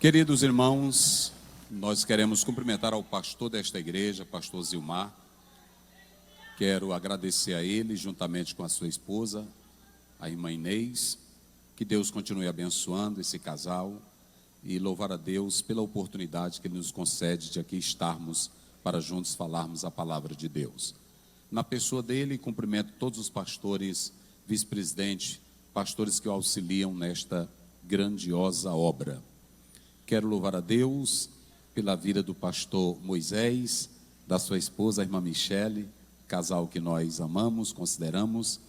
Queridos irmãos, nós queremos cumprimentar ao pastor desta igreja, pastor Zilmar. Quero agradecer a ele, juntamente com a sua esposa, a irmã Inês. Que Deus continue abençoando esse casal e louvar a Deus pela oportunidade que Ele nos concede de aqui estarmos para juntos falarmos a palavra de Deus. Na pessoa dele, cumprimento todos os pastores, vice-presidente, pastores que o auxiliam nesta grandiosa obra. Quero louvar a Deus pela vida do pastor Moisés, da sua esposa, a irmã Michele, casal que nós amamos, consideramos.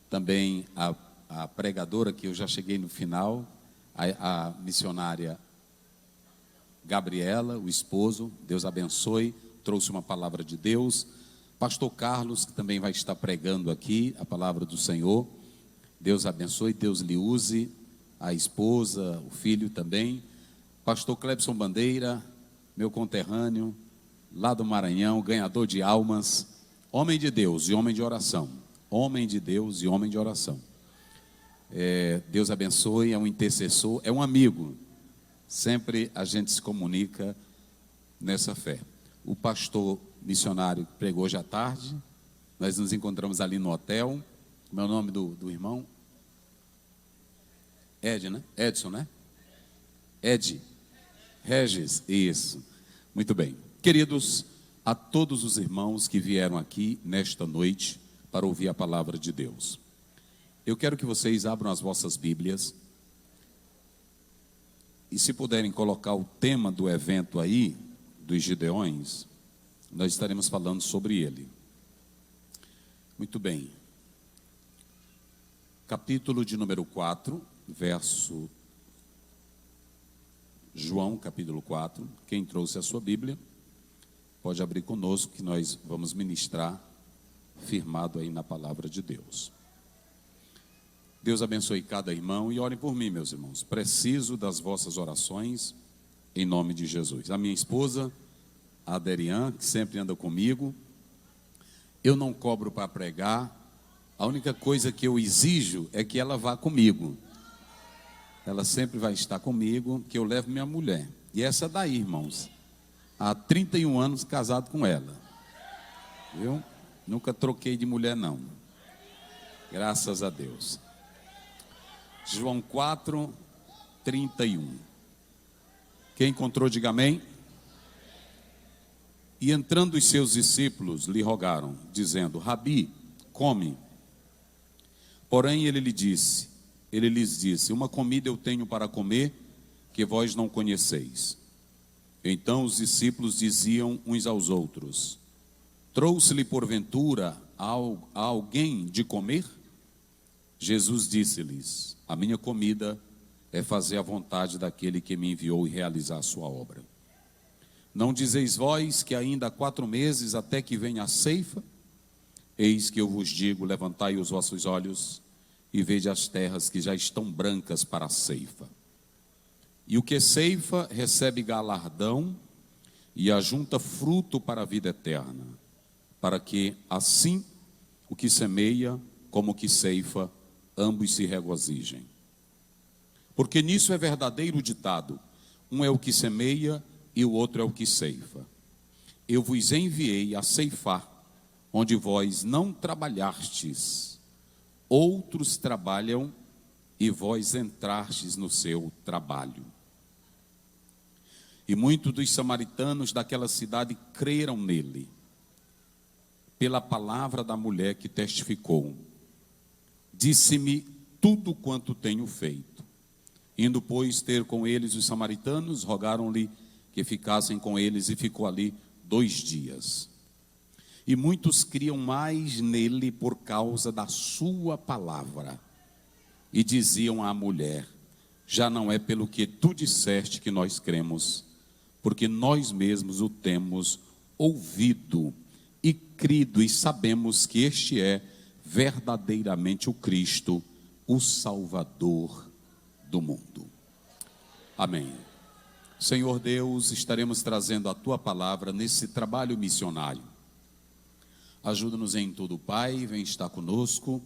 Também a pregadora, que eu já cheguei no final, a missionária Gabriela, o esposo, Deus abençoe, trouxe uma palavra de Deus. Pastor Carlos, que também vai estar pregando aqui a palavra do Senhor, Deus abençoe, Deus lhe use, a esposa, o filho também. Pastor Clebson Bandeira, meu conterrâneo, lá do Maranhão, ganhador de almas, homem de Deus e homem de oração, homem de Deus e homem de oração. Deus abençoe, é um intercessor, é um amigo, sempre a gente se comunica nessa fé. O pastor missionário pregou hoje à tarde, nós nos encontramos ali no hotel. Meu nome do irmão? Edson, né? Regis, isso, muito bem. Queridos, a todos os irmãos que vieram aqui nesta noite para ouvir a palavra de Deus, eu quero que vocês abram as vossas Bíblias e, se puderem colocar o tema do evento aí, dos Gideões, nós estaremos falando sobre ele. Muito bem. Capítulo de número 4, verso... João, capítulo 4. Quem trouxe a sua Bíblia, pode abrir conosco, que nós vamos ministrar firmado aí na palavra de Deus. Deus abençoe cada irmão e orem por mim, meus irmãos. Preciso das vossas orações, em nome de Jesus. A minha esposa, a Aderian, que sempre anda comigo, eu não cobro para pregar, a única coisa que eu exijo é que ela vá comigo. Ela sempre vai estar comigo, que eu levo minha mulher. E essa daí, irmãos, há 31 anos casado com ela. Viu? Nunca troquei de mulher, não. Graças a Deus. João 4, 31. Quem encontrou, diga amém. E entrando os seus discípulos, lhe rogaram, dizendo: Rabi, come. Porém ele lhes disse: uma comida eu tenho para comer, que vós não conheceis. Então os discípulos diziam uns aos outros: trouxe-lhe porventura a alguém de comer? Jesus disse-lhes: a minha comida é fazer a vontade daquele que me enviou e realizar a sua obra. Não dizeis vós que ainda há 4 meses até que venha a ceifa? Eis que eu vos digo: levantai os vossos olhos e vede as terras que já estão brancas para a ceifa. E o que ceifa recebe galardão e ajunta fruto para a vida eterna, para que assim o que semeia como o que ceifa, ambos se regozijem. Porque nisso é verdadeiro o ditado: um é o que semeia e o outro é o que ceifa. Eu vos enviei a ceifar, onde vós não trabalhastes. Outros trabalham e vós entrastes no seu trabalho. E muitos dos samaritanos daquela cidade creram nele, pela palavra da mulher que testificou: disse-me tudo quanto tenho feito. Indo, pois, ter com eles os samaritanos, rogaram-lhe que ficassem com eles, e ficou ali 2 dias. E muitos criam mais nele por causa da sua palavra. E diziam à mulher: já não é pelo que tu disseste que nós cremos, porque nós mesmos o temos ouvido e crido, e sabemos que este é verdadeiramente o Cristo, o Salvador do mundo. Amém. Senhor Deus, estaremos trazendo a tua palavra nesse trabalho missionário. Ajuda-nos em tudo, Pai, vem estar conosco,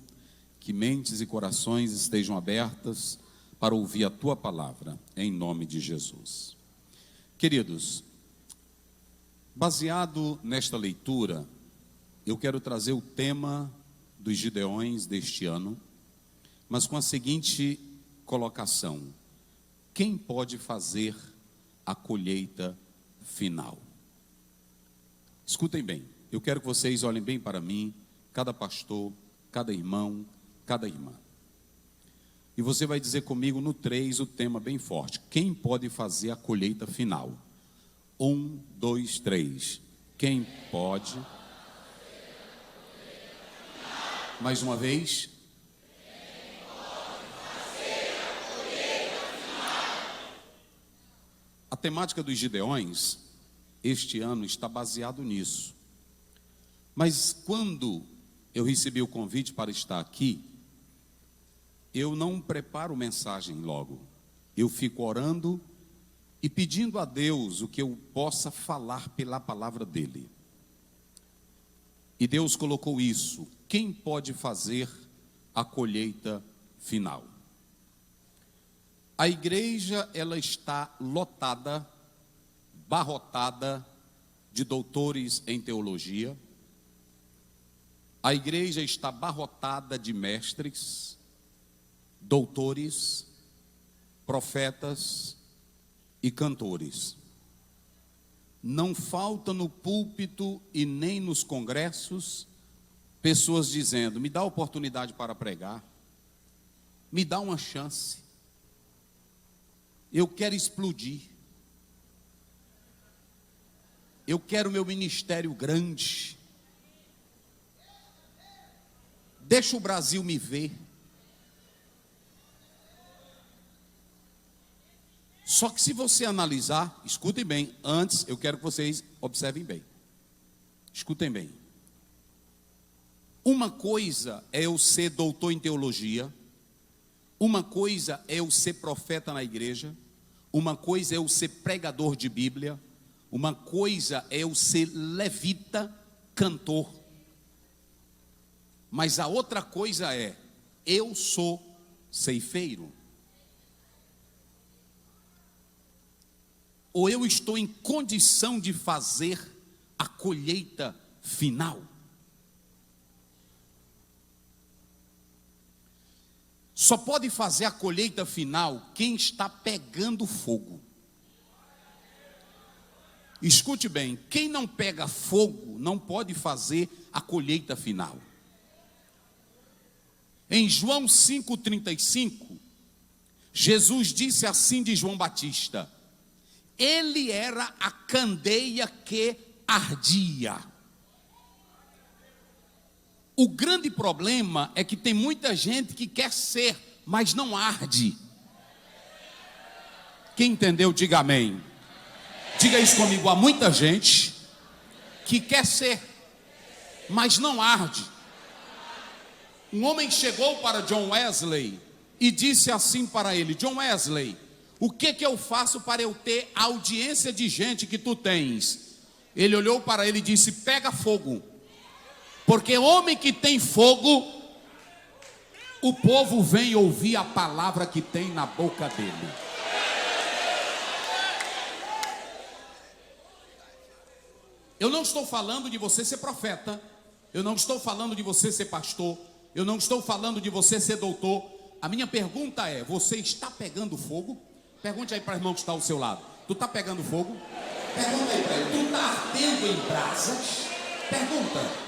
que mentes e corações estejam abertas para ouvir a tua palavra, em nome de Jesus. Queridos, baseado nesta leitura, eu quero trazer o tema dos Gideões deste ano, mas com a seguinte colocação: quem pode fazer a colheita final? Escutem bem, eu quero que vocês olhem bem para mim, cada pastor, cada irmão, cada irmã. E você vai dizer comigo no 3 o tema bem forte: quem pode fazer a colheita final? 1, 2, 3. Quem pode? Mais uma vez. A temática dos Gideões este ano está baseado nisso. Mas quando eu recebi o convite para estar aqui, eu não preparo mensagem logo. Eu fico orando e pedindo a Deus o que eu possa falar pela palavra dele. E Deus colocou isso: quem pode fazer a colheita final? A igreja, ela está lotada, barrotada de doutores em teologia. A igreja está barrotada de mestres, doutores, profetas e cantores. Não falta no púlpito e nem nos congressos pessoas dizendo: me dá oportunidade para pregar, me dá uma chance, eu quero explodir, eu quero meu ministério grande, deixa o Brasil me ver. Só que se você analisar, escutem bem, antes eu quero que vocês observem bem, escutem bem. Uma coisa é eu ser doutor em teologia, uma coisa é eu ser profeta na igreja, uma coisa é eu ser pregador de Bíblia, uma coisa é eu ser levita, cantor. Mas a outra coisa é, eu sou ceifeiro. Ou eu estou em condição de fazer a colheita final? Só pode fazer a colheita final quem está pegando fogo. Escute bem, quem não pega fogo não pode fazer a colheita final. Em João 5,35, Jesus disse assim de João Batista: ele era a candeia que ardia. O grande problema é que tem muita gente que quer ser, mas não arde. Quem entendeu, diga amém. Diga isso comigo: há muita gente que quer ser, mas não arde. Um homem chegou para John Wesley e disse assim para ele: John Wesley, o que eu faço para eu ter a audiência de gente que tu tens? Ele olhou para ele e disse: pega fogo. Porque homem que tem fogo, o povo vem ouvir a palavra que tem na boca dele. Eu não estou falando de você ser profeta, eu não estou falando de você ser pastor, eu não estou falando de você ser doutor. A minha pergunta é: você está pegando fogo? Pergunte aí para o irmão que está ao seu lado: tu está pegando fogo? Pergunta aí para ele: tu está ardendo em brasas? Pergunta.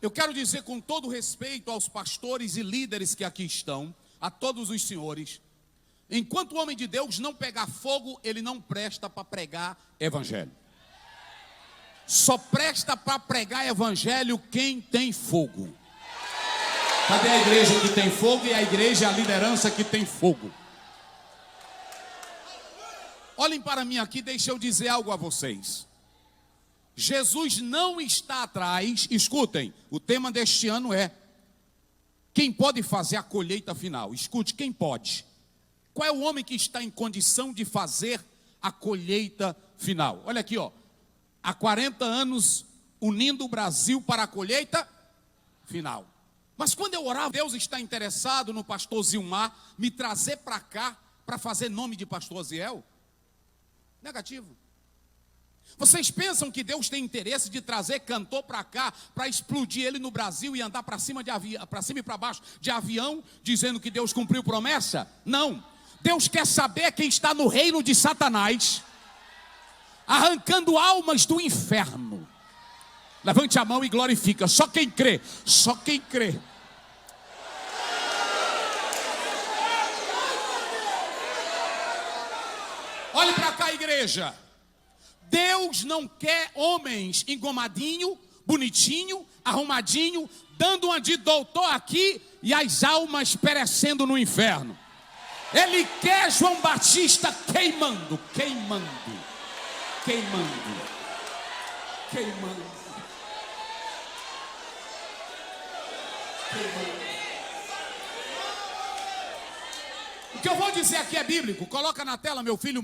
Eu quero dizer com todo respeito aos pastores e líderes que aqui estão, a todos os senhores: enquanto o homem de Deus não pegar fogo, ele não presta para pregar evangelho. Só presta para pregar evangelho quem tem fogo. Cadê a igreja que tem fogo? E a igreja é a liderança que tem fogo. Olhem para mim aqui, deixa eu dizer algo a vocês. Jesus não está atrás, escutem, o tema deste ano é: quem pode fazer a colheita final? Escute, quem pode? Qual é o homem que está em condição de fazer a colheita final? Olha aqui, ó. há 40 anos unindo o Brasil para a colheita final. Mas quando eu orava, Deus está interessado no pastor Zilmar me trazer para cá para fazer nome de pastor Aziel? Negativo. Vocês pensam que Deus tem interesse de trazer cantor para cá, para explodir ele no Brasil e andar para cima e para baixo de avião, dizendo que Deus cumpriu promessa? Não. Deus quer saber quem está no reino de Satanás, arrancando almas do inferno. Levante a mão e glorifica. Só quem crê, só quem crê. Olhe para cá, igreja. Deus não quer homens engomadinho, bonitinho, arrumadinho, dando uma de doutor aqui e as almas perecendo no inferno. Ele quer João Batista queimando. O que eu vou dizer aqui é bíblico. Coloca na tela, meu filho,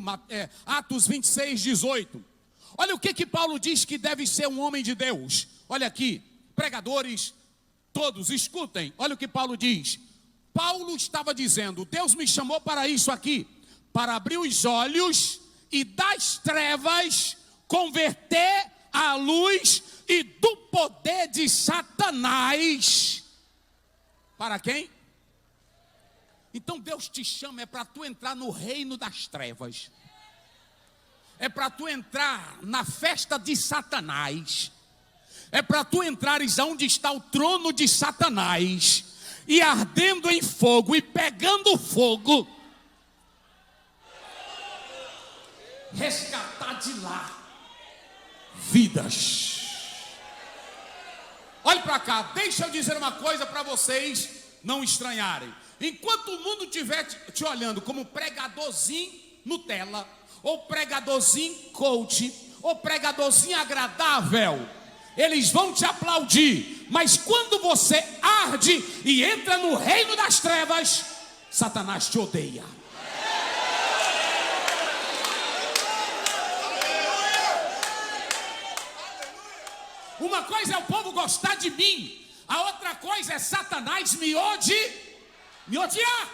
Atos 26, 18. Olha o que Paulo diz que deve ser um homem de Deus. Olha aqui, pregadores, todos, escutem. Olha o que Paulo diz. Paulo estava dizendo: Deus me chamou para isso aqui, para abrir os olhos e das trevas converter à luz e do poder de Satanás. Para quem? Então Deus te chama, é para tu entrar no reino das trevas. É para tu entrar na festa de Satanás. É para tu entrares aonde está o trono de Satanás. E ardendo em fogo e pegando fogo, resgatar de lá vidas. Olhe para cá, deixa eu dizer uma coisa para vocês não estranharem. Enquanto o mundo estiver te olhando como pregadorzinho Nutella, ou pregadorzinho coach, ou pregadorzinho agradável, eles vão te aplaudir. Mas quando você arde e entra no reino das trevas, Satanás te odeia. Uma coisa é o povo gostar de mim, a outra coisa é Satanás me odiar.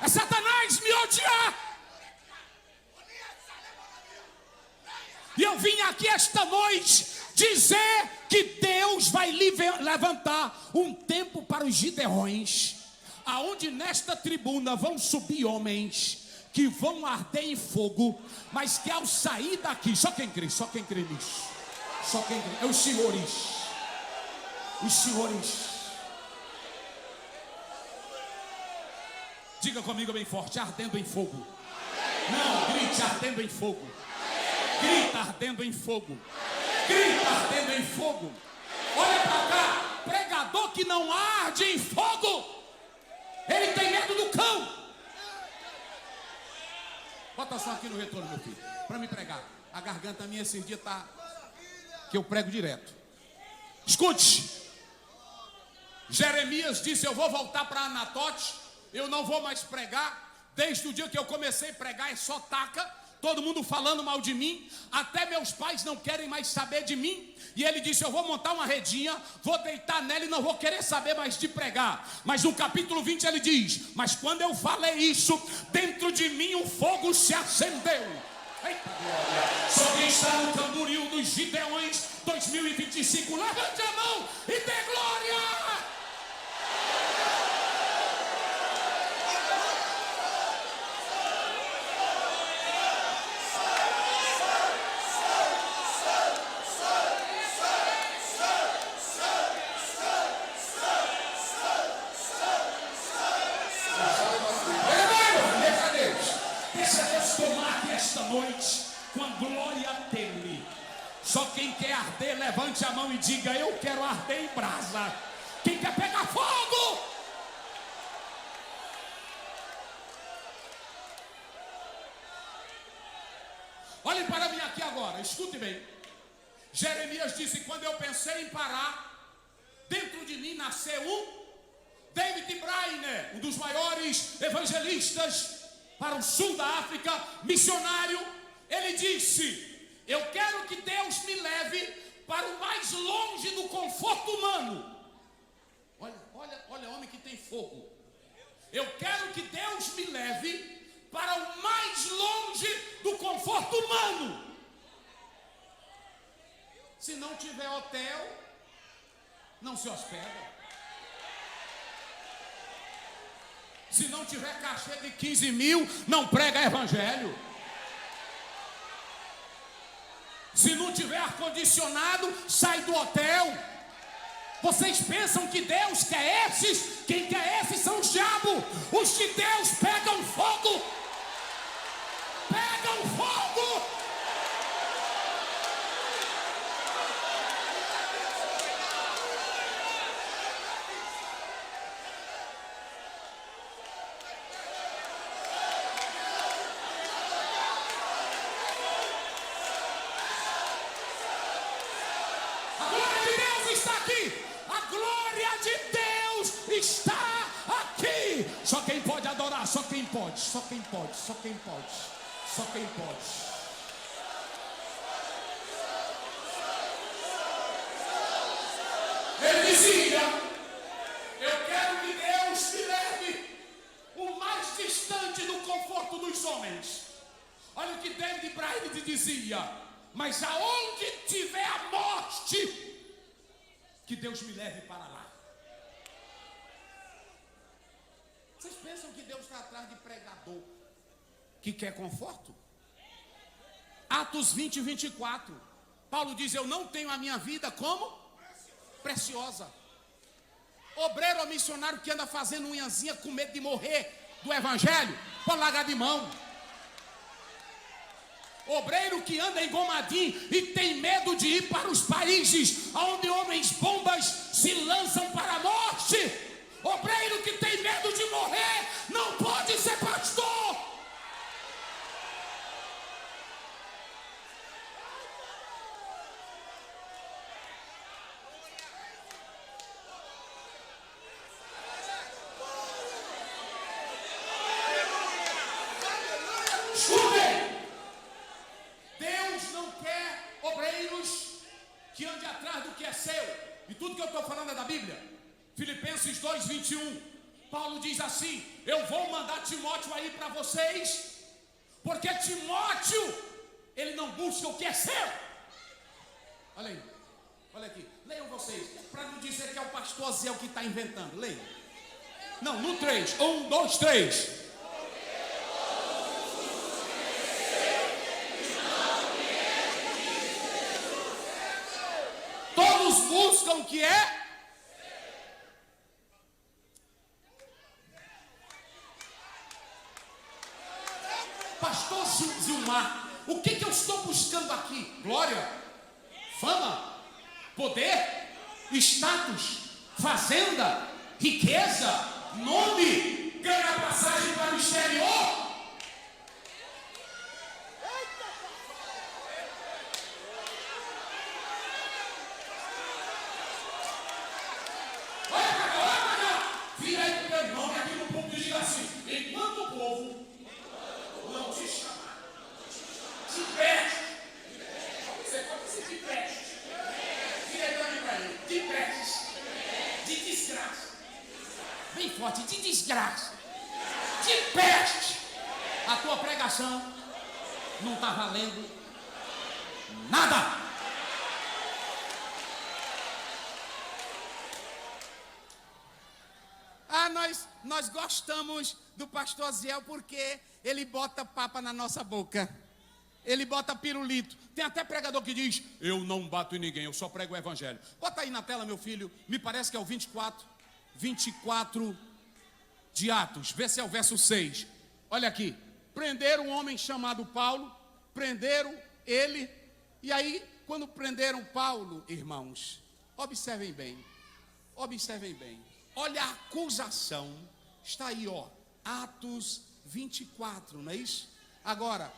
É Satanás me odiar. E eu vim aqui esta noite dizer que Deus vai levantar um tempo para os gideões, aonde nesta tribuna vão subir homens que vão arder em fogo, mas que ao sair daqui, só quem crê nisso, só quem crê, é os senhores, diga comigo bem forte: ardendo em fogo. Não, grite: ardendo em fogo. Grita: ardendo em fogo. Grita: ardendo em fogo. Olha para cá, pregador que não arde em fogo, ele tem medo do cão. Bota só aqui no retorno, meu filho, para me pregar. A garganta minha esses dias tá que eu prego direto. Escute. Jeremias disse: eu vou voltar para Anatote, eu não vou mais pregar. Desde o dia que eu comecei a pregar é só taca, todo mundo falando mal de mim, até meus pais não querem mais saber de mim. E ele disse: eu vou montar uma redinha, vou deitar nela e não vou querer saber mais de pregar. Mas no capítulo 20 ele diz: mas quando eu falei isso, dentro de mim um fogo se acendeu. Eita glória! Só quem está no tamboril dos Gideões 2025, levante a mão e dê glória! Com a glória dele. Só quem quer arder, levante a mão e diga: eu quero arder em brasa. Quem quer pegar fogo? Olhem para mim aqui agora, escute bem. Jeremias disse: quando eu pensei em parar, dentro de mim nasceu David Brainer, um dos maiores evangelistas para o sul da África, missionário. Ele disse: eu quero que Deus me leve para o mais longe do conforto humano. Olha homem que tem fogo. Eu quero que Deus me leve para o mais longe do conforto humano. Se não tiver hotel, não se hospeda. Se não tiver cachê de 15 mil, não prega evangelho. Se não tiver ar-condicionado, sai do hotel. Vocês pensam que Deus quer esses? Quem quer esses são os diabos. Os de Deus pegam fogo. Pegam fogo. A glória de Deus está aqui. A glória de Deus está aqui. Só quem pode adorar, só quem pode, só quem pode, só quem pode, só quem pode. Ele dizia: eu quero que Deus me leve o mais distante do conforto dos homens. Olha o que David Braille dizia: mas aonde tiver a morte, que Deus me leve para lá. Vocês pensam que Deus está atrás de pregador que quer conforto? Atos 20, 24. Paulo diz: eu não tenho a minha vida como preciosa. Obreiro ou missionário que anda fazendo unhazinha com medo de morrer do evangelho, pode largar de mão. Obreiro que anda engomadinho e tem medo de ir para os países onde homens bombas se lançam para a morte. Obreiro que tem medo de morrer não pode ser pastor. Que ande atrás do que é seu. E tudo que eu estou falando é da Bíblia. Filipenses 2, 21. Paulo diz assim: eu vou mandar Timóteo aí para vocês, porque Timóteo, ele não busca o que é seu. Olha aí, olha aqui, leiam vocês, para não dizer que é o pastor Zé que está inventando. Leiam. Não, no 3, 1, 2, 3. Todos buscam o que é? Pastor Zilmar, o que eu estou buscando aqui? Glória, fama, poder, status, fazenda, riqueza, nome, ganhar passagem para o exterior. Enquanto o povo não te chamar, te preste. Você pode ser de preste. Diretor para ele, de preste. De desgraça. Bem forte, de desgraça. De peste. A tua pregação não está valendo nada. Nós gostamos do pastor Ziel porque ele bota papa na nossa boca. Ele bota pirulito. Tem até pregador que diz: eu não bato em ninguém, eu só prego o evangelho. Bota aí na tela, meu filho. Me parece que é o 24 de Atos. Vê se é o verso 6. Olha aqui. Prenderam um homem chamado Paulo. Prenderam ele. E aí, quando prenderam Paulo, irmãos, observem bem. Observem bem. Olha a acusação. Está aí, ó. Atos 24, não é isso? Agora,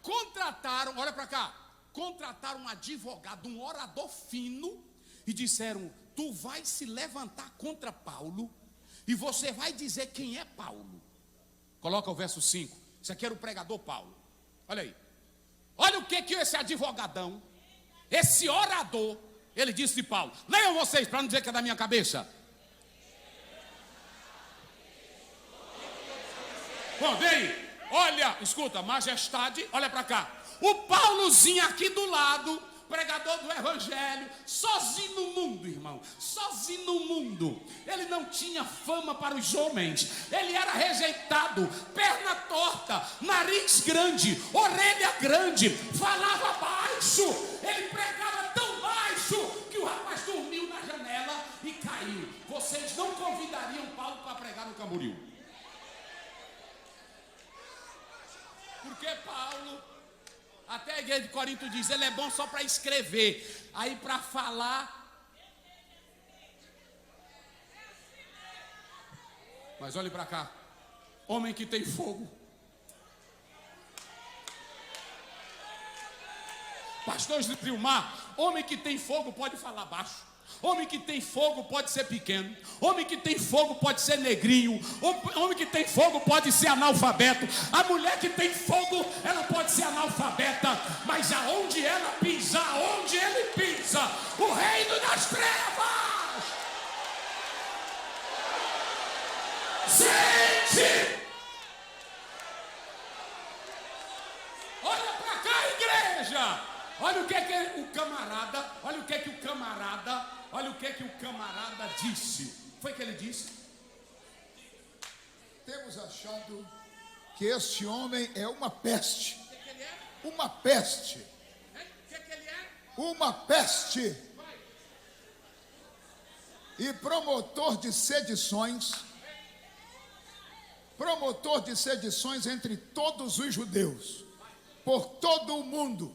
contrataram, olha para cá. Contrataram um advogado, um orador fino. E disseram: tu vai se levantar contra Paulo. E você vai dizer quem é Paulo. Coloca o verso 5. Isso aqui era o pregador Paulo. Olha aí. Olha o que esse advogadão, esse orador, ele disse de Paulo. Leiam vocês, para não dizer que é da minha cabeça. Bom, vem aí. Olha, escuta, majestade, olha para cá. O Paulozinho aqui do lado, pregador do evangelho, sozinho no mundo, irmão, sozinho no mundo. Ele não tinha fama para os homens, ele era rejeitado, perna torta, nariz grande, orelha grande, falava baixo, ele pregava tão baixo que o rapaz dormiu na janela e caiu. Vocês não convidariam Paulo para pregar no Camboriú? Porque Paulo, até a igreja de Corinto diz, ele é bom só para escrever, aí para falar. Mas olhe para cá, homem que tem fogo. Pastores de Triumar, homem que tem fogo pode falar baixo. Homem que tem fogo pode ser pequeno. Homem que tem fogo pode ser negrinho. Homem que tem fogo pode ser analfabeto. A mulher que tem fogo, ela pode ser analfabeta. Mas aonde ela pisa, aonde ele pisa, o reino das trevas sente. Olha para cá, igreja. Olha o que o camarada, olha o que o camarada disse. Foi que ele disse? Temos achado que esse homem é uma peste. O que ele é? Uma peste. O que ele é? Uma peste. E promotor de sedições. Promotor de sedições entre todos os judeus. Por todo o mundo.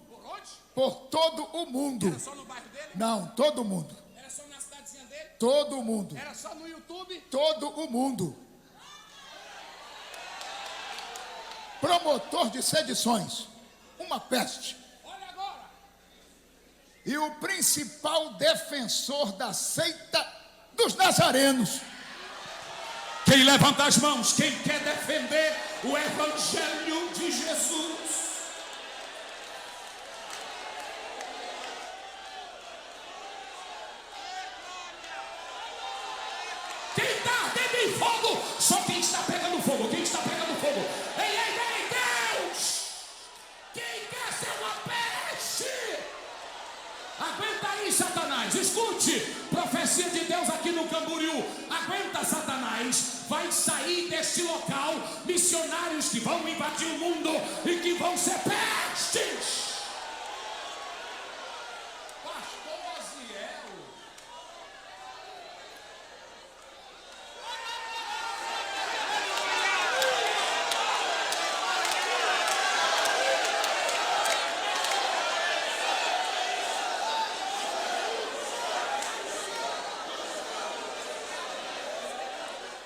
Por todo o mundo. Era só no bairro dele? Não, todo mundo. Era só na cidadezinha dele? Todo mundo. Era só no YouTube? Todo o mundo. Promotor de sedições. Uma peste. Olha agora. E o principal defensor da seita dos nazarenos. Quem levanta as mãos, quem quer defender o evangelho de Jesus. Fogo, só quem está pegando fogo, quem está pegando fogo. Ei, Deus! Quem quer ser uma peste? Aguenta aí, Satanás, escute. Profecia de Deus aqui no Camboriú. Aguenta, Satanás. Vai sair deste local missionários que vão invadir o mundo e que vão ser pestes.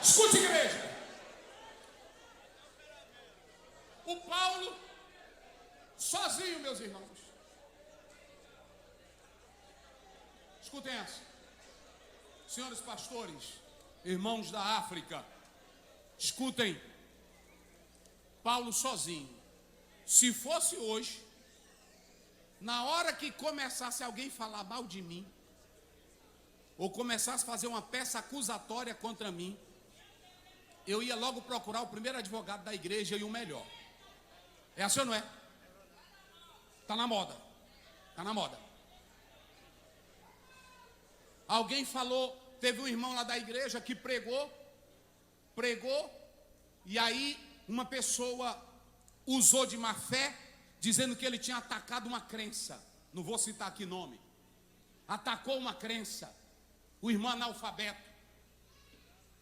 Escute, igreja. O Paulo, sozinho, meus irmãos. Escutem essa. Senhores pastores, irmãos da África, escutem. Paulo sozinho. Se fosse hoje, na hora que começasse alguém falar mal de mim, ou começasse a fazer uma peça acusatória contra mim, eu ia logo procurar o primeiro advogado da igreja e o melhor. É assim ou não é? Está na moda. Está na moda. Alguém falou, teve um irmão lá da igreja que pregou, e aí uma pessoa usou de má fé, dizendo que ele tinha atacado uma crença. Não vou citar aqui nome. Atacou uma crença. O irmão analfabeto.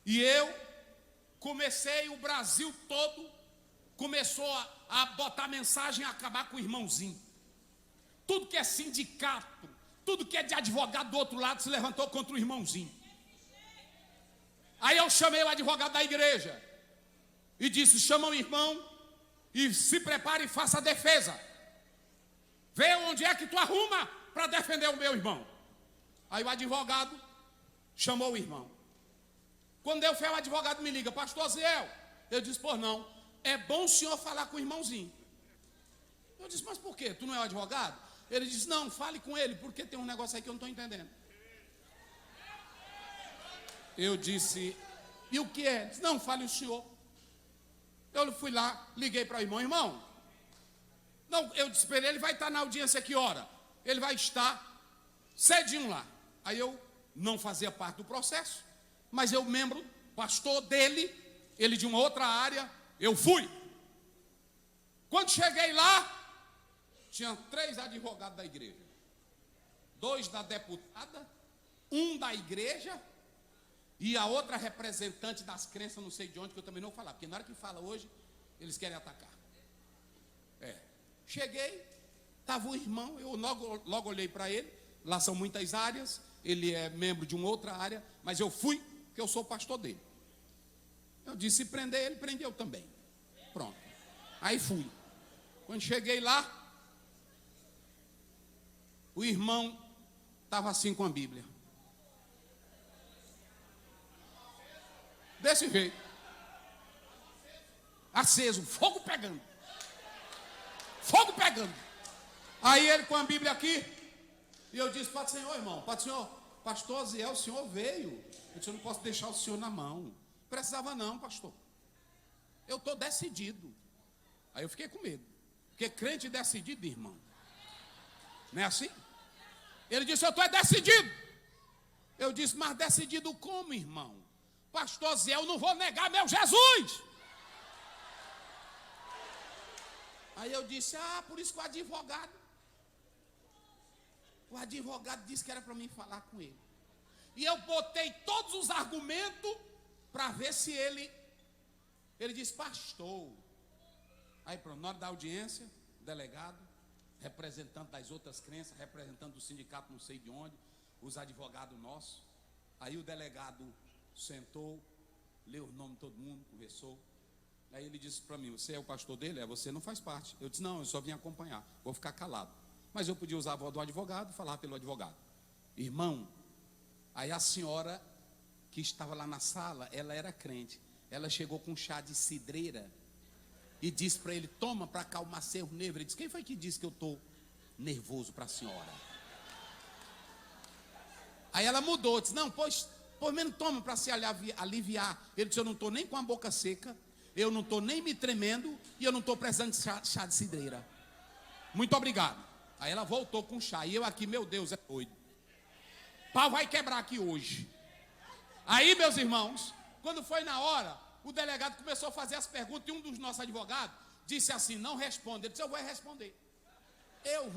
E eu comecei, o Brasil todo começou a botar mensagem a acabar com o irmãozinho. Tudo que é sindicato, tudo que é de advogado do outro lado se levantou contra o irmãozinho. Aí eu chamei o advogado da igreja e disse: chama o irmão e se prepare e faça a defesa. Vê onde é que tu arruma para defender o meu irmão. Aí o advogado chamou o irmão. Quando eu fui, o advogado me liga: pastor Ziel. Eu disse: por não. é bom o senhor falar com o irmãozinho. Eu disse, mas por quê? Tu não é o advogado? Ele disse, não, fale com ele, porque tem um negócio aí que eu não estou entendendo. Eu disse, e o que é? Ele disse, não, fale o senhor. Eu fui lá, liguei para o irmão, irmão. Não, eu disse para ele vai estar na audiência que hora? Ele vai estar cedinho lá. Aí eu não fazia parte do processo, mas eu membro, pastor dele, ele de uma outra área, eu fui. Quando cheguei lá, tinha 3 advogados da igreja, 2 da deputada, 1 da igreja e a outra representante das crenças, não sei de onde, que eu também não vou falar, porque na hora que fala hoje, eles querem atacar. Cheguei, estava o irmão, eu logo olhei para ele, lá são muitas áreas, ele é membro de uma outra área, mas eu fui, porque eu sou pastor dele. Eu disse, se prender ele, prendeu também. Pronto, aí fui. Quando cheguei lá, o irmão estava assim com a Bíblia. Desse jeito. Aceso, fogo pegando. Fogo pegando. Aí ele com a Bíblia aqui, e eu disse, Pai do Senhor, irmão, Pai do Senhor, pastor Ziel, o senhor veio. Eu disse, eu não posso deixar o senhor na mão. Precisava não, pastor. Eu estou decidido. Aí eu fiquei com medo. Porque crente decidido, irmão. Não é assim? Ele disse, eu estou decidido. Eu disse, mas decidido como, irmão? Pastor Zé, eu não vou negar meu Jesus. Aí eu disse, por isso que o advogado disse que era para mim falar com ele. E eu botei todos os argumentos para ver se ele disse, pastor. Aí pronto, na hora da audiência, delegado, representante das outras crenças, representante do sindicato não sei de onde, os advogados nossos. Aí o delegado sentou, leu o nome de todo mundo, conversou. Aí ele disse para mim, você é o pastor dele? Você não faz parte. Eu disse, não, eu só vim acompanhar, vou ficar calado. Mas eu podia usar a voz do advogado e falar pelo advogado. Irmão, aí a senhora que estava lá na sala, ela era crente. Ela chegou com um chá de cidreira e disse para ele, toma para acalmar seu nervo. Ele disse, quem foi que disse que eu estou nervoso para a senhora? Aí ela mudou, disse, não, pois menos toma para se aliviar. Ele disse, eu não estou nem com a boca seca, eu não estou nem me tremendo e eu não estou precisando de chá de cidreira. Muito obrigado. Aí ela voltou com chá e eu aqui, meu Deus, é doido. Pau vai quebrar aqui hoje. Aí, meus irmãos, quando foi na hora, o delegado começou a fazer as perguntas e um dos nossos advogados disse assim, não responde. Ele disse, eu vou responder. Eu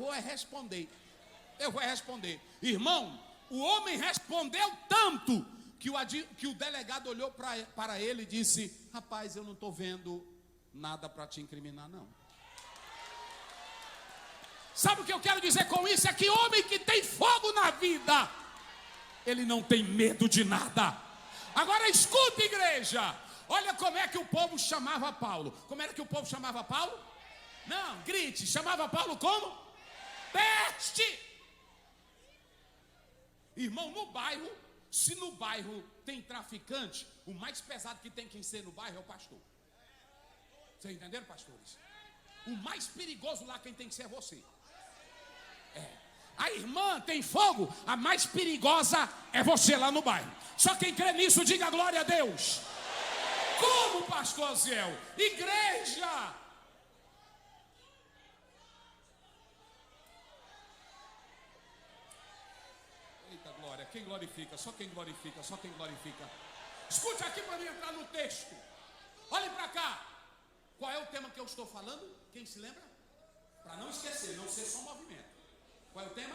vou responder. Irmão, o homem respondeu tanto que o delegado olhou para ele e disse, rapaz, eu não estou vendo nada para te incriminar, não. Sabe o que eu quero dizer com isso? É que homem que tem fogo na vida, ele não tem medo de nada. Agora escuta, igreja. Olha como é que o povo chamava Paulo. Como era que o povo chamava Paulo? Não, grite. Chamava Paulo como? Peste. Irmão, no bairro, se no bairro tem traficante, o mais pesado que tem que ser no bairro é o pastor. Vocês entenderam, pastores? O mais perigoso lá quem tem que ser é você. A irmã tem fogo, a mais perigosa é você lá no bairro. Só quem crê nisso, diga glória a Deus. Como, pastor Ziel? Igreja. Eita glória, quem glorifica? Só quem glorifica, só quem glorifica. Escute aqui para mim entrar no texto. Olhe para cá. Qual é o tema que eu estou falando? Quem se lembra? Para não esquecer, não ser só movimento. Qual é o tema?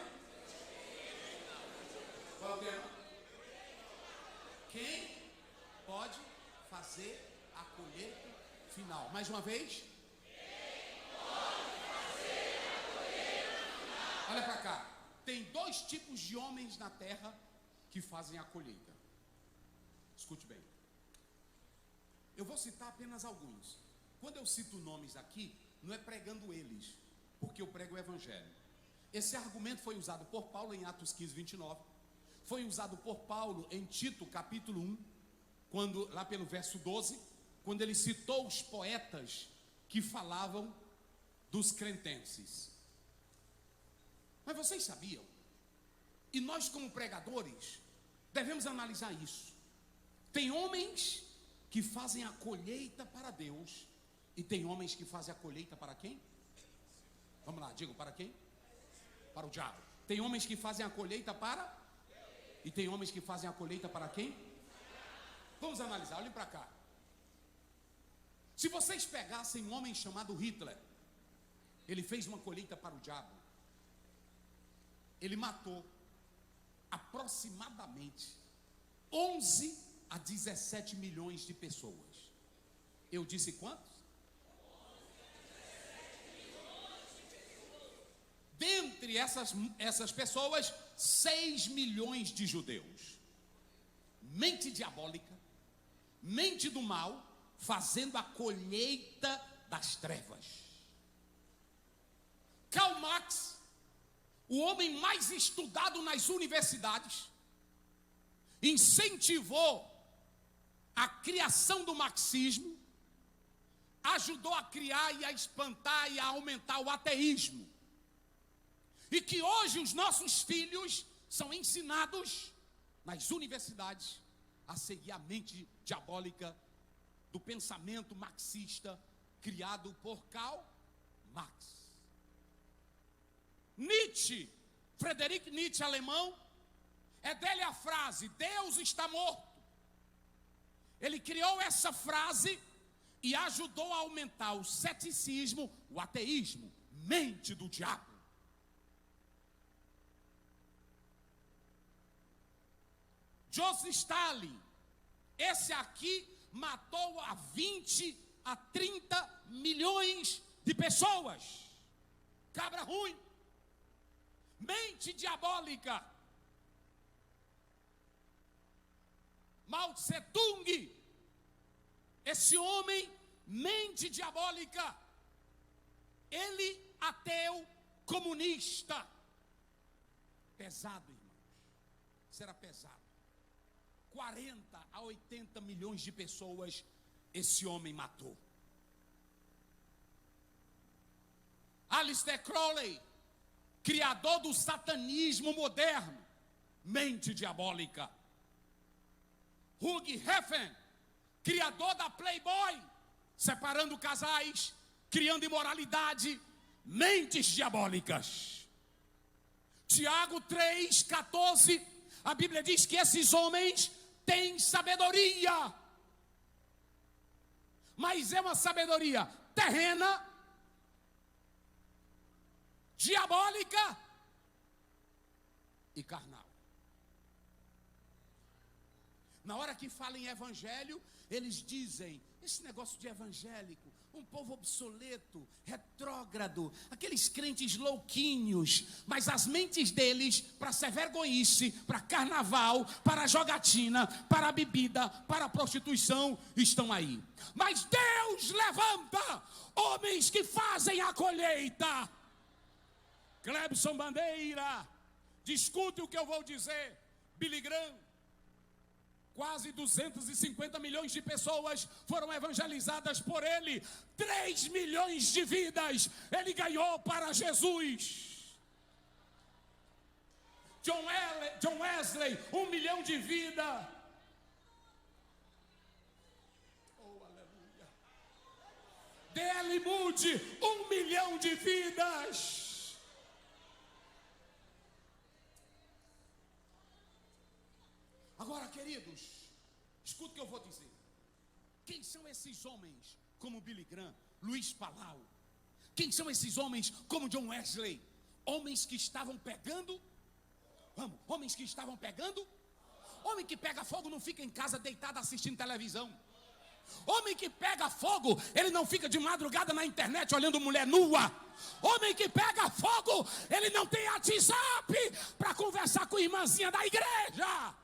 Qual é o tema? Quem pode fazer a colheita final? Mais uma vez. Quem pode fazer a colheita final? Olha para cá. Tem 2 tipos de homens na terra que fazem a colheita. Escute bem. Eu vou citar apenas alguns. Quando eu cito nomes aqui, não é pregando eles, porque eu prego o evangelho. Esse argumento foi usado por Paulo em Atos 15, 29. Foi usado por Paulo em Tito, capítulo 1, lá pelo verso 12, quando ele citou os poetas que falavam dos cretenses. Mas vocês sabiam? E nós, como pregadores, devemos analisar isso. Tem homens que fazem a colheita para Deus, e tem homens que fazem a colheita para quem? Vamos lá, digo, para quem? Para o diabo. Tem homens que fazem a colheita para? E tem homens que fazem a colheita para quem? Vamos analisar, olhem para cá. Se vocês pegassem um homem chamado Hitler, ele fez uma colheita para o diabo. Ele matou aproximadamente 11 a 17 milhões de pessoas. Eu disse quantos? Dentre essas pessoas, 6 milhões de judeus. Mente diabólica, mente do mal, fazendo a colheita das trevas. Karl Marx, o homem mais estudado nas universidades, incentivou a criação do marxismo, ajudou a criar e a espantar e a aumentar o ateísmo. E que hoje os nossos filhos são ensinados nas universidades a seguir a mente diabólica do pensamento marxista criado por Karl Marx. Nietzsche, Friedrich Nietzsche, alemão, é dele a frase: Deus está morto. Ele criou essa frase e ajudou a aumentar o ceticismo, o ateísmo, mente do diabo. Joseph Stalin, esse aqui matou a 20 a 30 milhões de pessoas. Cabra ruim, mente diabólica. Mao Tse Tung, esse homem, mente diabólica, ele ateu, comunista. Pesado, irmãos, será pesado. 40 a 80 milhões de pessoas esse homem matou. Aleister Crowley, criador do satanismo moderno, mente diabólica. Hugh Hefner, criador da Playboy, separando casais, criando imoralidade, mentes diabólicas. Tiago 3,14, a Bíblia diz que esses homens têm sabedoria, mas é uma sabedoria terrena, diabólica e carnal. Na hora que falam em evangelho, eles dizem: esse negócio de evangélico, um povo obsoleto, retrógrado, aqueles crentes louquinhos, mas as mentes deles, para ser vergonhice, para carnaval, para jogatina, para bebida, para prostituição, estão aí. Mas Deus levanta homens que fazem a colheita. Clebson Bandeira, discute o que eu vou dizer. Billy Graham, quase 250 milhões de pessoas foram evangelizadas por ele. 3 milhões de vidas ele ganhou para Jesus. John Wesley, 1 milhão de vidas. Oh, aleluia. D.L. Moody, 1 milhão de vidas. Agora, queridos, escuta o que eu vou dizer. Quem são esses homens como Billy Graham, Luiz Palau? Quem são esses homens como John Wesley? Homens que estavam pegando, homens que estavam pegando. Homem que pega fogo não fica em casa deitado assistindo televisão. Homem que pega fogo, ele não fica de madrugada na internet olhando mulher nua. Homem que pega fogo, ele não tem WhatsApp para conversar com a irmãzinha da igreja.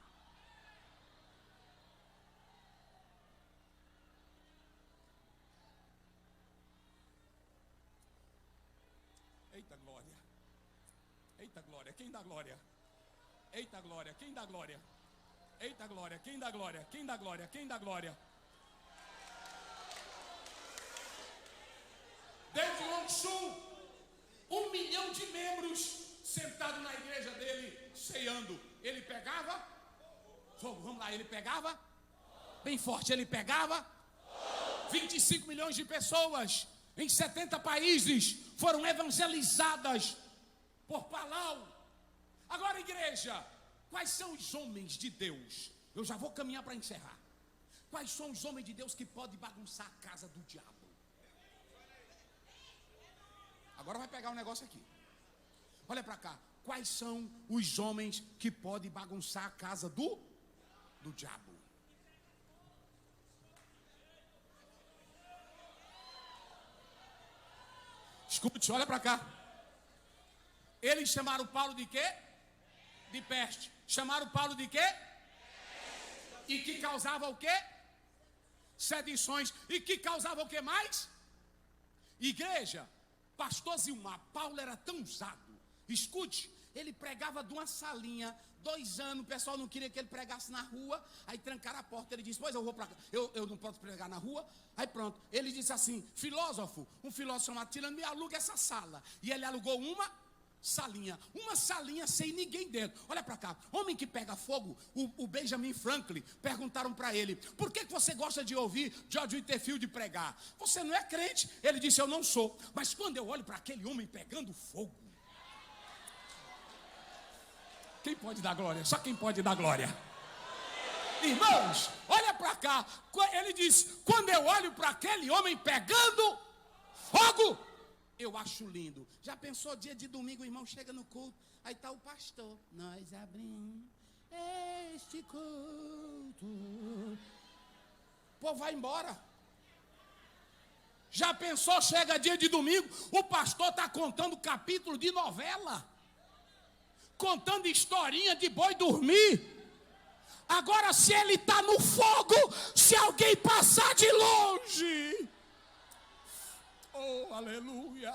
Eita glória, eita glória, quem dá glória? Eita glória, quem dá glória? Eita glória, quem dá glória? Quem dá glória? Quem dá glória? 1 milhão de membros sentado na igreja dele, ceando. Ele pegava fogo. Vamos lá, ele pegava bem forte, ele pegava 25 milhões de pessoas em 70 países foram evangelizadas por Palau. Agora, igreja, quais são os homens de Deus? Eu já vou caminhar para encerrar. Quais são os homens de Deus que podem bagunçar a casa do diabo? Agora vai pegar um negócio aqui. Olha para cá. Quais são os homens que podem bagunçar a casa do diabo? Escute, olha para cá. Eles chamaram Paulo de quê? De peste. Chamaram Paulo de quê? E que causava o quê? Sedições. E que causava o que mais? Igreja, pastor Zilmar, Paulo era tão usado. Escute, ele pregava de uma salinha, 2 anos, o pessoal não queria que ele pregasse na rua, aí trancaram a porta, ele disse, pois eu vou para cá, eu não posso pregar na rua, aí pronto, ele disse assim, um filósofo chamado Tirano, me aluga essa sala, e ele alugou uma salinha sem ninguém dentro. Olha para cá, homem que pega fogo, o Benjamin Franklin, perguntaram para ele, por que você gosta de ouvir George Whitefield pregar? Você não é crente? Ele disse, eu não sou, mas quando eu olho para aquele homem pegando fogo, quem pode dar glória? Só quem pode dar glória. Irmãos, olha para cá. Ele diz, quando eu olho para aquele homem pegando fogo, eu acho lindo. Já pensou dia de domingo, o irmão chega no culto, aí está o pastor. Nós abrimos este culto. O povo vai embora. Já pensou, chega dia de domingo, o pastor está contando capítulo de novela, contando historinha de boi dormir. Agora, se ele está no fogo, se alguém passar de longe, oh, aleluia.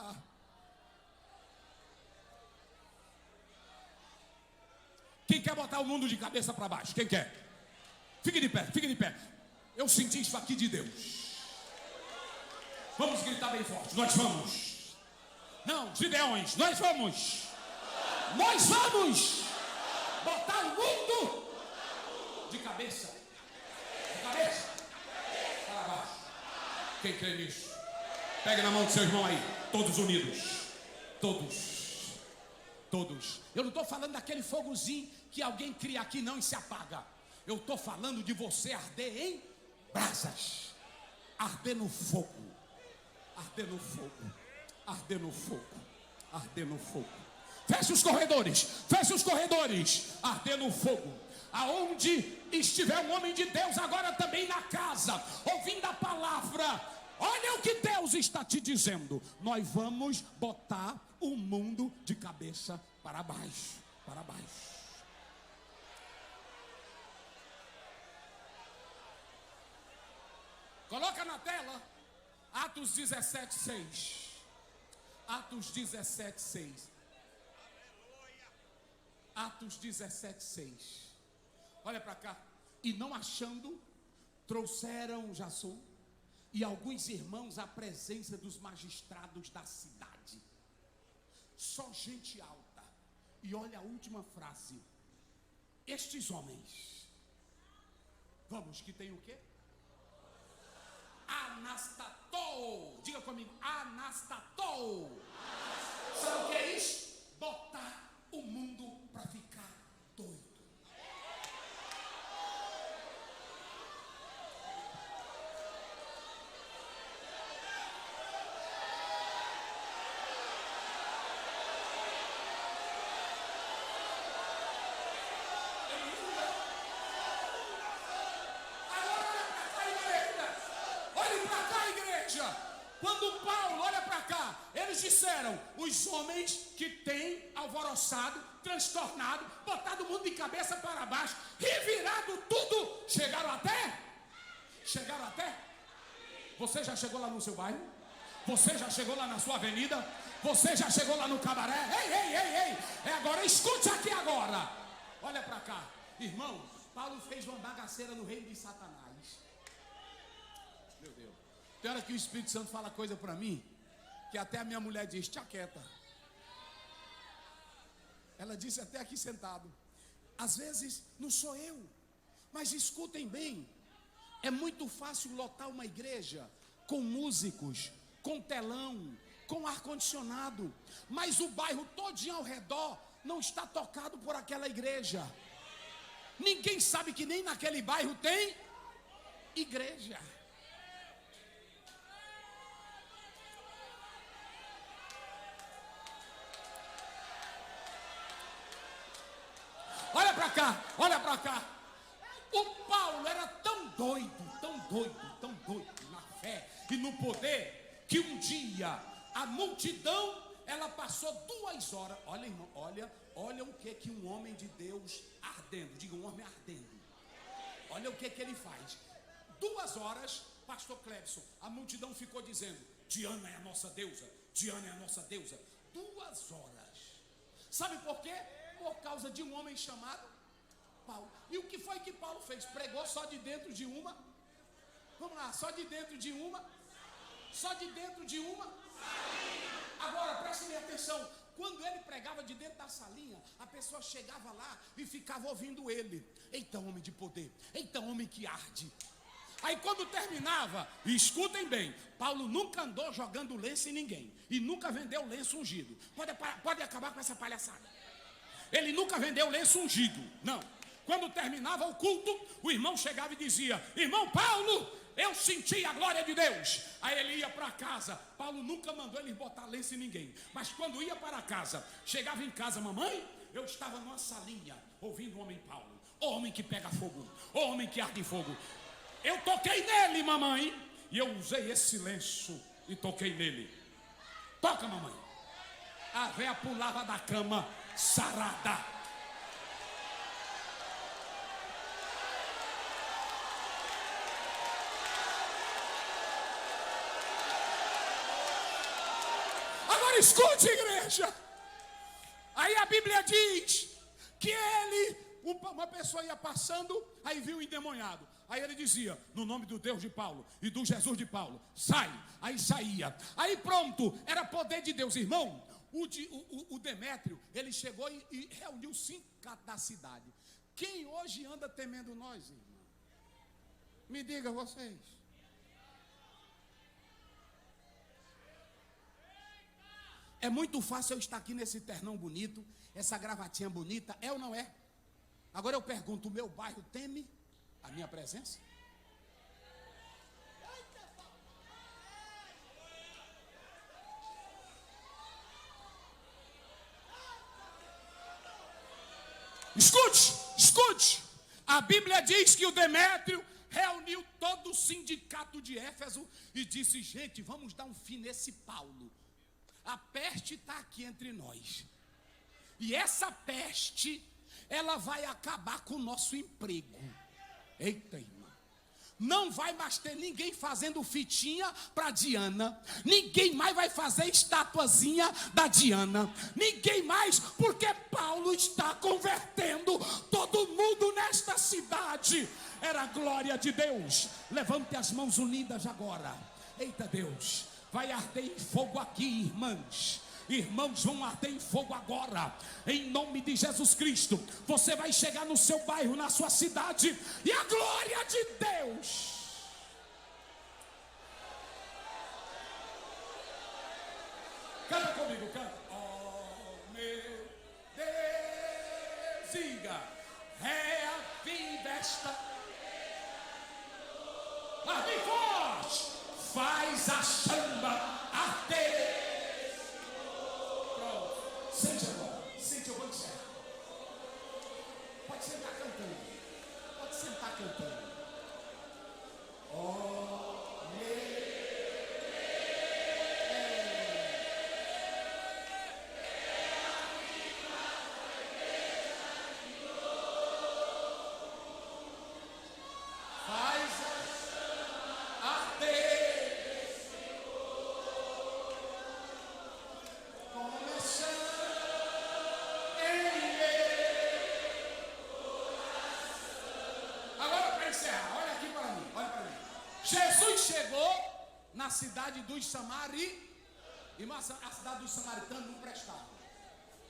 Quem quer botar o mundo de cabeça para baixo? Quem quer? Fique de pé, fique de pé. Eu senti isso aqui de Deus. Vamos gritar bem forte. Nós vamos. Não, Gideões, nós vamos. Nós vamos botar o mundo de cabeça para baixo. Quem crê nisso? Pegue na mão do seu irmão aí, todos unidos, todos. Eu não estou falando daquele fogozinho que alguém cria aqui não e se apaga. Eu estou falando de você arder em brasas, arder no fogo, arder no fogo, arder no fogo, arder no fogo. Feche os corredores, arder no fogo. Aonde estiver um homem de Deus, agora também na casa, ouvindo a palavra, olha o que Deus está te dizendo. Nós vamos botar o mundo de cabeça para baixo, para baixo. Coloca na tela Atos 17:6. Atos 17:6. Atos 17:6. Olha para cá. E não achando, trouxeram Jasson e alguns irmãos à presença dos magistrados da cidade. Só gente alta. E olha a última frase. Estes homens, vamos, que tem o quê? Anastatou. Diga comigo, anastatou. Sabe o que é isso? Botar o mundo para ficar doido. Quando Paulo olha para cá, eles disseram, os homens que têm alvoroçado, transtornado, botado o mundo de cabeça para baixo, revirado tudo, chegaram até? Você já chegou lá no seu bairro? Você já chegou lá na sua avenida? Você já chegou lá no cabaré? Ei, agora escute aqui agora. Olha para cá, irmãos, Paulo fez uma bagaceira no reino de Satanás. Meu Deus. Tem hora que o Espírito Santo fala coisa para mim, que até a minha mulher diz, tia quieta. Ela disse até aqui sentado. Às vezes não sou eu, mas escutem bem, é muito fácil lotar uma igreja com músicos, com telão, com ar-condicionado, mas o bairro todinho ao redor não está tocado por aquela igreja. Ninguém sabe que nem naquele bairro tem igreja. Olha para cá, olha para cá. O Paulo era tão doido na fé e no poder, que um dia a multidão, ela passou 2 horas. Olha, irmão, olha o que um homem de Deus ardendo, diga, um homem ardendo. Olha o que ele faz. 2 horas, pastor Clebson, a multidão ficou dizendo, Diana é a nossa deusa, Diana é a nossa deusa. 2 horas. Sabe por quê? Por causa de um homem chamado Paulo. E o que foi que Paulo fez? Pregou só de dentro de uma? Vamos lá, só de dentro de uma? Só de dentro de uma? Agora, prestem atenção. Quando ele pregava de dentro da salinha, a pessoa chegava lá e ficava ouvindo ele. Eita, homem de poder. Eita, homem que arde. Aí quando terminava, e escutem bem, Paulo nunca andou jogando lenço em ninguém. E nunca vendeu lenço ungido. Pode acabar com essa palhaçada. Ele nunca vendeu lenço ungido, não. Quando terminava o culto, o irmão chegava e dizia, irmão Paulo, eu senti a glória de Deus. Aí ele ia para casa. Paulo nunca mandou ele botar lenço em ninguém. Mas quando ia para casa, chegava em casa, mamãe, eu estava numa salinha, ouvindo o homem Paulo. O homem que pega fogo, o homem que arde fogo. Eu toquei nele, mamãe, e eu usei esse lenço e toquei nele. Toca, mamãe. A véia pulava da cama, sarada. Agora escute, igreja. Aí a Bíblia diz que uma pessoa ia passando, aí viu o endemoniado. Aí ele dizia, no nome do Deus de Paulo e do Jesus de Paulo, sai. Aí saía. Aí pronto, era poder de Deus, irmão. O Demétrio, ele chegou e reuniu 5 da cidade. Quem hoje anda temendo nós, irmão? Me diga vocês. É muito fácil eu estar aqui nesse ternão bonito, essa gravatinha bonita, é ou não é? Agora eu pergunto, o meu bairro teme a minha presença? Escute. A Bíblia diz que o Demétrio reuniu todo o sindicato de Éfeso e disse, gente, vamos dar um fim nesse Paulo. A peste está aqui entre nós. E essa peste, ela vai acabar com o nosso emprego. Eita, irmão. Não vai mais ter ninguém fazendo fitinha para Diana. Ninguém mais vai fazer estatuazinha da Diana. Ninguém mais, porque Paulo está convertendo todo mundo nesta cidade. Era a glória de Deus. Levante as mãos unidas agora. Eita Deus, vai arder em fogo aqui, irmãs. Irmãos, vão arder em fogo agora, em nome de Jesus Cristo. Você vai chegar no seu bairro, na sua cidade, e a glória de Deus. Canta comigo, canta. Oh meu Deus, diga, reaviva esta. Arde forte, faz a chama arder. Sente agora, sente, eu vou encerrar. Pode sentar cantando. Pode sentar cantando. Oh, meu faz a arder. Jesus chegou na cidade dos samaritanos. Irmã, a cidade dos samaritanos não prestava.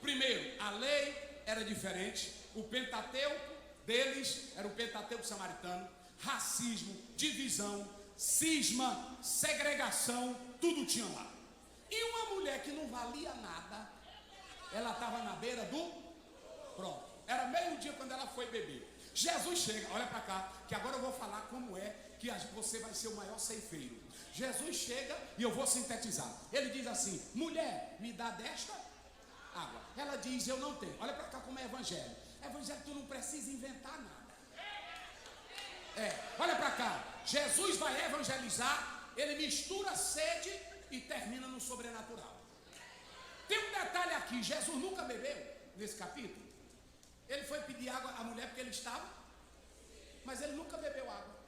Primeiro, a lei era diferente. O Pentateuco deles era o Pentateuco samaritano. Racismo, divisão, cisma, segregação, tudo tinha lá. E uma mulher que não valia nada, ela estava na beira do... Pronto, era meio-dia quando ela foi beber. Jesus chega, olha para cá, que agora eu vou falar como é que você vai ser o maior ceifeiro. Jesus chega e eu vou sintetizar. Ele diz assim: mulher, me dá desta água. Ela diz: eu não tenho. Olha para cá como é evangelho. Evangelho, tu não precisa inventar nada. Olha para cá. Jesus vai evangelizar, ele mistura sede e termina no sobrenatural. Tem um detalhe aqui: Jesus nunca bebeu nesse capítulo. Ele foi pedir água à mulher porque ele estava, mas ele nunca bebeu água.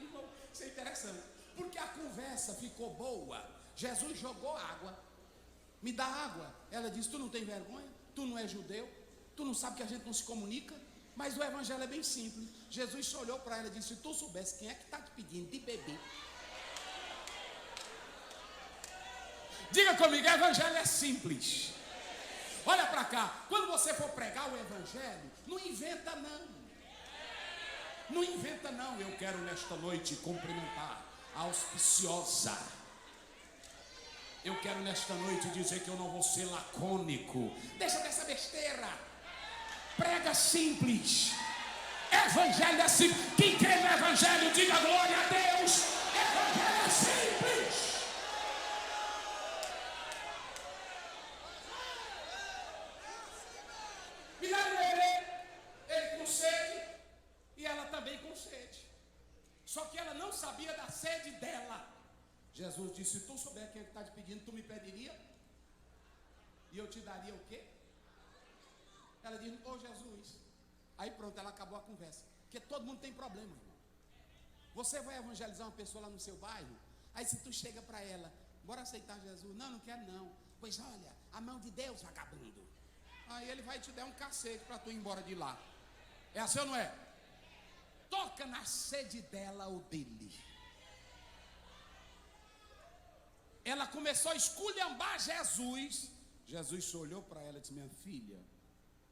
Irmão, isso é interessante, porque a conversa ficou boa. Jesus jogou água. Me dá água. Ela disse: tu não tem vergonha? Tu não é judeu? Tu não sabe que a gente não se comunica? Mas o evangelho é bem simples. Jesus só olhou para ela e disse: se tu soubesse quem é que está te pedindo de beber. Diga comigo, o evangelho é simples. Olha para cá, quando você for pregar o evangelho, não inventa não. Não inventa não. Eu quero nesta noite cumprimentar a auspiciosa. Eu quero nesta noite dizer que eu não vou ser lacônico. Deixa dessa besteira. Prega simples. Evangelho é simples. Quem crê no evangelho, diga glória a Deus. Evangelho é simples. Ele com sede e ela também com sede. Só que ela não sabia da sede dela. Jesus disse: se tu souber quem está te pedindo, tu me pediria e eu te daria o quê? Ela disse: ô Jesus. Aí pronto, ela acabou a conversa. Porque todo mundo tem problema, irmão. Você vai evangelizar uma pessoa lá no seu bairro, aí se tu chega para ela: bora aceitar Jesus. Não, não quero não. Pois olha, a mão de Deus, vagabundo. Aí ele vai te dar um cacete para tu ir embora de lá. É assim ou não é? Toca na sede dela ou dele. Ela começou a esculhambar Jesus. Jesus só olhou para ela e disse: minha filha,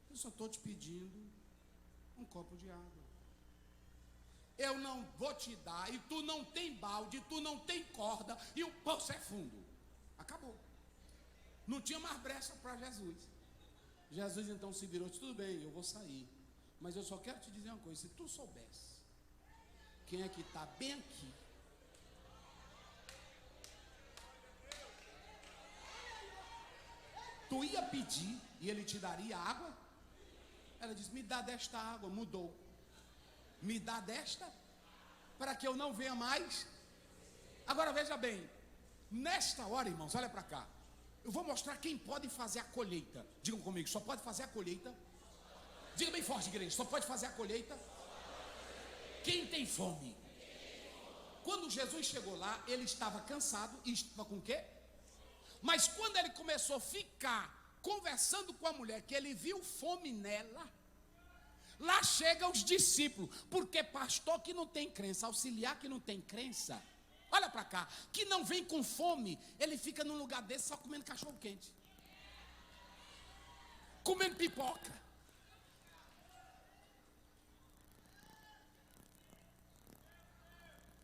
eu só estou te pedindo um copo de água. Eu não vou te dar, e tu não tem balde, tu não tem corda, e o poço é fundo. Acabou. Não tinha mais brecha para Jesus. Jesus então se virou e disse: tudo bem, eu vou sair, mas eu só quero te dizer uma coisa. Se tu soubesse quem é que está bem aqui, tu ia pedir e ele te daria água? Ela disse: me dá desta água. Mudou. Me dá desta, para que eu não venha mais. Agora veja bem, nesta hora, irmãos, olha para cá. Eu vou mostrar quem pode fazer a colheita. Digam comigo: só pode fazer a colheita. Diga bem forte, igreja: só pode fazer a colheita quem tem fome. Quando Jesus chegou lá, ele estava cansado e estava com o quê? Mas quando ele começou a ficar conversando com a mulher, que ele viu fome nela, lá chegam os discípulos. Porque pastor que não tem crença, auxiliar que não tem crença, olha para cá, que não vem com fome, ele fica num lugar desse só comendo cachorro quente, comendo pipoca.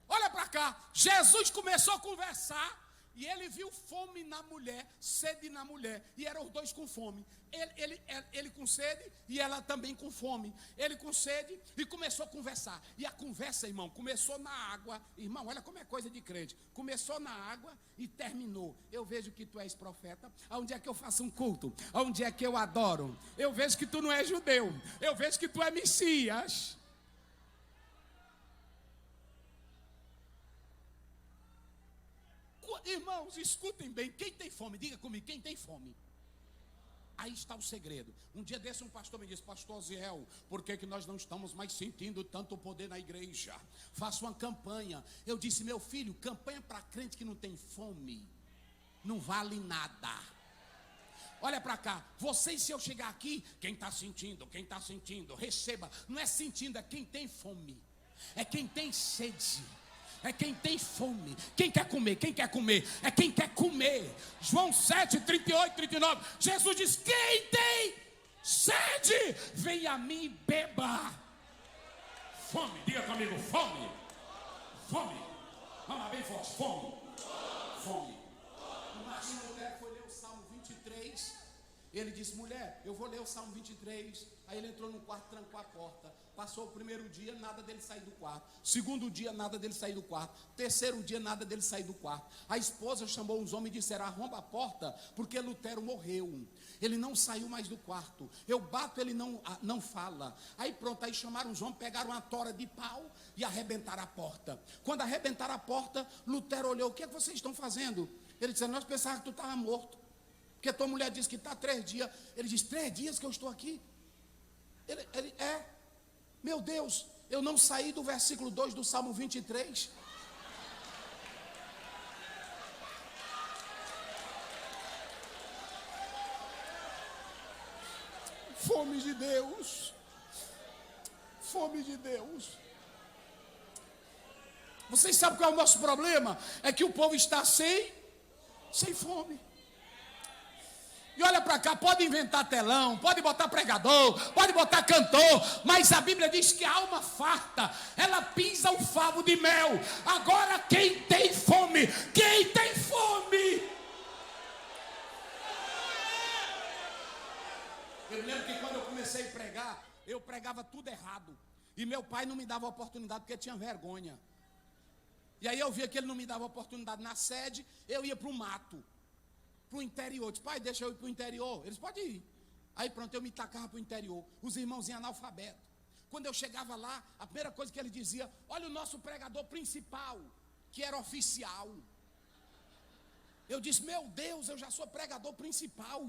Olha para cá, Jesus começou a conversar e ele viu fome na mulher, sede na mulher, e eram os dois com fome. Ele com sede e ela também com fome. Ele com sede e começou a conversar. E a conversa, irmão, começou na água. Irmão, olha como é coisa de crente. Começou na água e terminou. Eu vejo que tu és profeta. Aonde é que eu faço um culto? Aonde é que eu adoro? Eu vejo que tu não és judeu. Eu vejo que tu é Messias. Irmãos, escutem bem. Quem tem fome? Diga comigo, quem tem fome? Aí está o segredo. Um dia desse um pastor me disse: pastor Ziel, por que nós não estamos mais sentindo tanto poder na igreja? Faça uma campanha. Eu disse: meu filho, campanha para crente que não tem fome não vale nada. Olha para cá, vocês, se eu chegar aqui, quem está sentindo, receba. Não é sentindo, é quem tem fome, é quem tem sede. é quem tem fome. Quem quer comer? Quem quer comer? É quem quer comer. João 7, 38, 39. Jesus diz: quem tem sede, vem a mim e beba. Fome, diga comigo, fome. Fome. Vamos lá, bem forte, fome. Fome. O Martinho Lutero foi ler o Salmo 23. Ele disse: mulher, eu vou ler o Salmo 23. Aí ele entrou no quarto, trancou a porta. Passou o primeiro dia, nada dele sair do quarto. Segundo dia, nada dele sair do quarto. Terceiro dia, nada dele sair do quarto. A esposa chamou os homens e disseram: arromba a porta, porque Lutero morreu. Ele não saiu mais do quarto. Eu bato, ele não fala. Aí pronto, aí chamaram os homens, pegaram uma tora de pau e arrebentaram a porta. Quando arrebentaram a porta, Lutero olhou: o que é que vocês estão fazendo? Ele disse: nós pensávamos que tu estava morto, porque tua mulher disse que está 3 dias. Ele disse: 3 dias que eu estou aqui? Ele meu Deus, eu não saí do versículo 2 do Salmo 23. Fome de Deus. Fome de Deus. Vocês sabem qual é o nosso problema? É que o povo está sem fome. E olha para cá, pode inventar telão, pode botar pregador, pode botar cantor, mas a Bíblia diz que a alma farta, ela pisa o favo de mel. Agora quem tem fome? Quem tem fome? Eu lembro que quando eu comecei a pregar, eu pregava tudo errado. E meu pai não me dava oportunidade porque tinha vergonha. E aí eu via que ele não me dava oportunidade na sede, eu ia para o mato, para o interior. Eu disse: pai, deixa eu ir para o interior. Eles: podem ir. Aí pronto, eu me tacava para o interior. Os irmãozinhos analfabetos. Quando eu chegava lá, a primeira coisa que ele dizia: olha o nosso pregador principal, que era oficial. Eu disse: meu Deus, eu já sou pregador principal.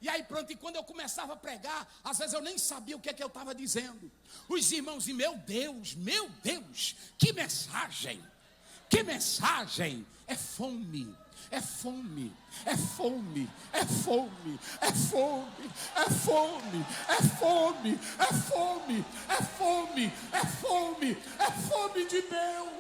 E aí pronto, e quando eu começava a pregar, às vezes eu nem sabia o que é que eu estava dizendo. Os irmãos, e meu Deus, que mensagem, que mensagem. É fome, é fome, é fome, é fome, é fome, é fome, é fome, é fome, é fome, é fome, é fome de Deus.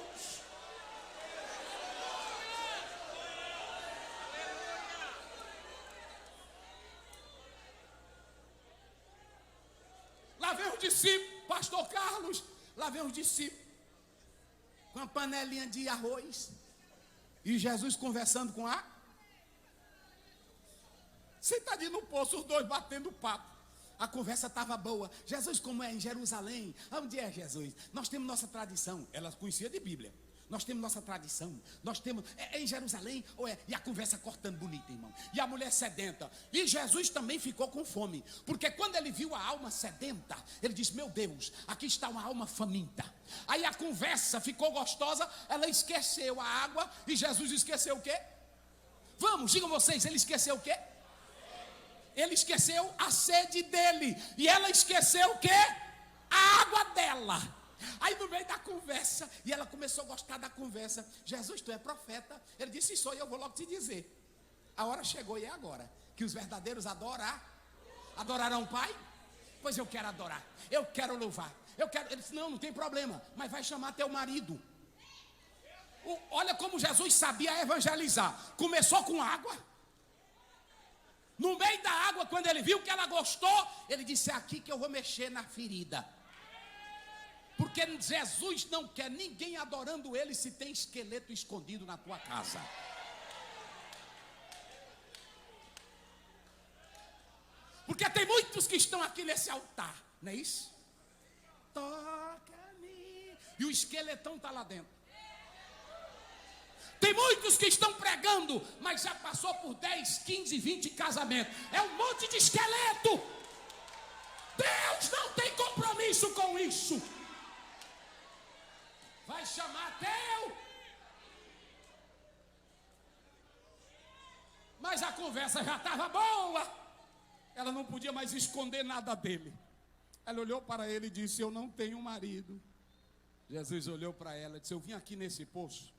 Lá vem os discípulos, pastor Carlos, lá vem os discípulos, com a panelinha de arroz, e Jesus conversando com a... sentadinho no poço, os dois batendo papo. A conversa estava boa. Jesus, como é em Jerusalém? Onde é Jesus? Nós temos nossa tradição. Ela conhecia de Bíblia. Nós temos nossa tradição. Nós temos, é em Jerusalém ou é? E a conversa cortando bonita, irmão. E a mulher sedenta. E Jesus também ficou com fome. Porque quando ele viu a alma sedenta, ele disse: meu Deus, aqui está uma alma faminta. Aí a conversa ficou gostosa. Ela esqueceu a água. E Jesus esqueceu o quê? Vamos, digam vocês, ele esqueceu o quê? Ele esqueceu a sede dele. E ela esqueceu o quê? A água dela. Aí no meio da conversa, e ela começou a gostar da conversa: Jesus, tu é profeta? Ele disse: sou, e eu vou logo te dizer. A hora chegou, e é agora que os verdadeiros adorarão o Pai? Pois eu quero adorar, eu quero louvar, eu quero. Ele disse: não tem problema, mas vai chamar teu marido. Olha como Jesus sabia evangelizar. Começou com água. No meio da água, quando ele viu que ela gostou, ele disse: é aqui que eu vou mexer na ferida. Porque Jesus não quer ninguém adorando ele se tem esqueleto escondido na tua casa. Porque tem muitos que estão aqui nesse altar, não é isso? Toca-me. E o esqueletão está lá dentro. Tem muitos que estão pregando, mas já passou por 10, 15, 20 casamentos. É um monte de esqueleto. Deus não tem compromisso com isso. Vai chamar teu. Mas a conversa já estava boa. Ela não podia mais esconder nada dele. Ela olhou para ele e disse: eu não tenho marido. Jesus olhou para ela e disse: eu vim aqui nesse poço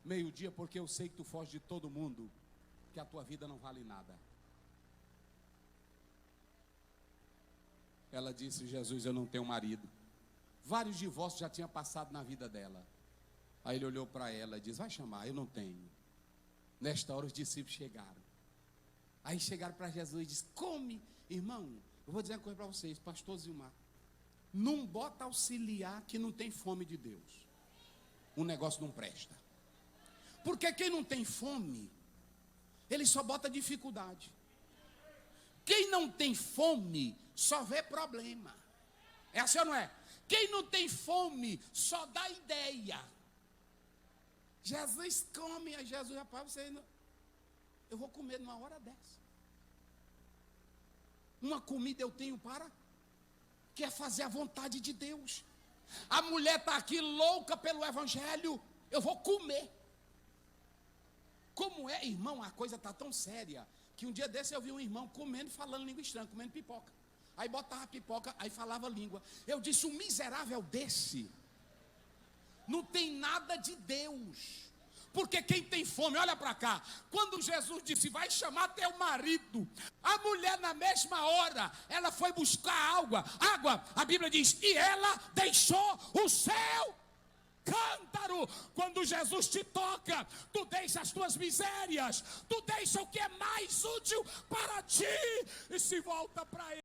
meio-dia porque eu sei que tu foge de todo mundo, que a tua vida não vale nada. Ela disse: Jesus, eu não tenho marido. Vários divórcios já tinham passado na vida dela. Aí ele olhou para ela e disse: vai chamar, eu não tenho. Nesta hora os discípulos chegaram. Aí chegaram para Jesus e disse: come. Irmão, eu vou dizer uma coisa para vocês, pastor Zilmar. Não bota auxiliar que não tem fome de Deus. O negócio não presta. Porque quem não tem fome, ele só bota dificuldade. Quem não tem fome, só vê problema. É assim ou não é? Quem não tem fome, só dá ideia. Jesus come, a Jesus, rapaz, você não... eu vou comer numa hora dessa. Uma comida eu tenho para, que é fazer a vontade de Deus. A mulher está aqui louca pelo evangelho, eu vou comer. Como é, irmão, a coisa está tão séria, que um dia desse eu vi um irmão comendo, falando língua estranha, comendo pipoca. Aí botava a pipoca, aí falava língua. Eu disse: um miserável desse não tem nada de Deus. Porque quem tem fome, olha para cá, quando Jesus disse: vai chamar teu marido, a mulher na mesma hora, ela foi buscar água, a Bíblia diz, e ela deixou o seu cântaro. Quando Jesus te toca, tu deixa as tuas misérias, tu deixa o que é mais útil para ti, e se volta para Ele.